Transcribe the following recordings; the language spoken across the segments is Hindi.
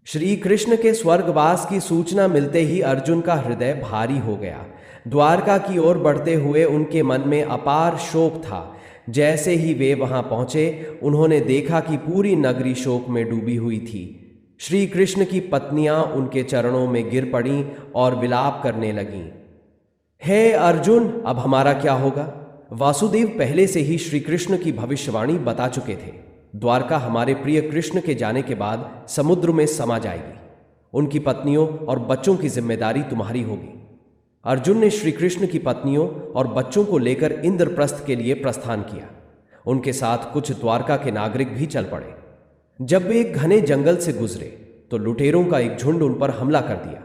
श्री कृष्ण के स्वर्गवास की सूचना मिलते ही अर्जुन का हृदय भारी हो गया। द्वारका की ओर बढ़ते हुए उनके मन में अपार शोक था। जैसे ही वे वहां पहुंचे, उन्होंने देखा कि पूरी नगरी शोक में डूबी हुई थी। श्री कृष्ण की पत्नियां उनके चरणों में गिर पड़ीं और विलाप करने लगीं। हे अर्जुन, अब हमारा क्या होगा? वासुदेव पहले से ही श्री कृष्ण की भविष्यवाणी बता चुके थे। द्वारका हमारे प्रिय कृष्ण के जाने के बाद समुद्र में समा जाएगी। उनकी पत्नियों और बच्चों की जिम्मेदारी तुम्हारी होगी। अर्जुन ने श्री कृष्ण की पत्नियों और बच्चों को लेकर इंद्रप्रस्थ के लिए प्रस्थान किया। उनके साथ कुछ द्वारका के नागरिक भी चल पड़े। जब वे एक घने जंगल से गुजरे तो लुटेरों का एक झुंड उन पर हमला कर दिया।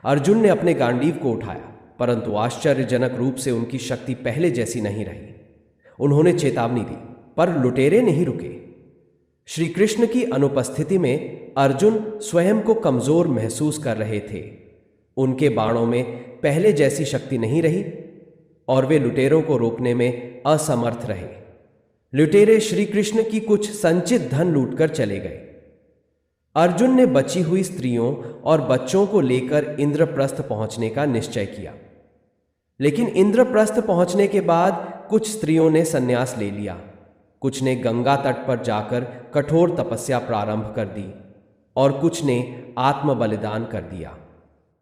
अर्जुन ने अपने गांडीव को उठाया, परंतु आश्चर्यजनक रूप से उनकी शक्ति पहले जैसी नहीं रही। उन्होंने चेतावनी दी, पर लुटेरे नहीं रुके। श्री कृष्ण की अनुपस्थिति में अर्जुन स्वयं को कमजोर महसूस कर रहे थे। उनके बाणों में पहले जैसी शक्ति नहीं रही और वे लुटेरों को रोकने में असमर्थ रहे। लुटेरे श्री कृष्ण की कुछ संचित धन लूटकर चले गए। अर्जुन ने बची हुई स्त्रियों और बच्चों को लेकर इंद्रप्रस्थ पहुंचने का निश्चय किया। लेकिन इंद्रप्रस्थ पहुंचने के बाद कुछ स्त्रियों ने संन्यास ले लिया। कुछ ने गंगा तट पर जाकर कठोर तपस्या प्रारंभ कर दी और कुछ ने आत्म बलिदान कर दिया।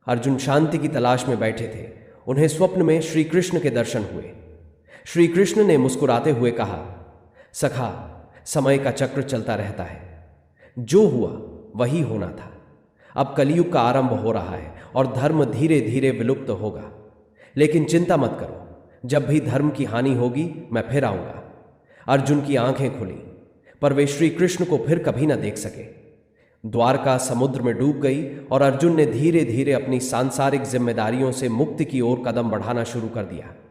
अर्जुन शांति की तलाश में बैठे थे। उन्हें स्वप्न में श्री कृष्ण के दर्शन हुए। श्री कृष्ण ने मुस्कुराते हुए कहा, सखा, समय का चक्र चलता रहता है। जो हुआ वही होना था। अब कलयुग का आरंभ हो रहा है और धर्म धीरे धीरे विलुप्त होगा। लेकिन चिंता मत करो, जब भी धर्म की हानि होगी मैं फिर आऊंगा। अर्जुन की आंखें खुली, पर वे श्री कृष्ण को फिर कभी न देख सके। द्वारका समुद्र में डूब गई और अर्जुन ने धीरे धीरे अपनी सांसारिक जिम्मेदारियों से मुक्ति की ओर कदम बढ़ाना शुरू कर दिया।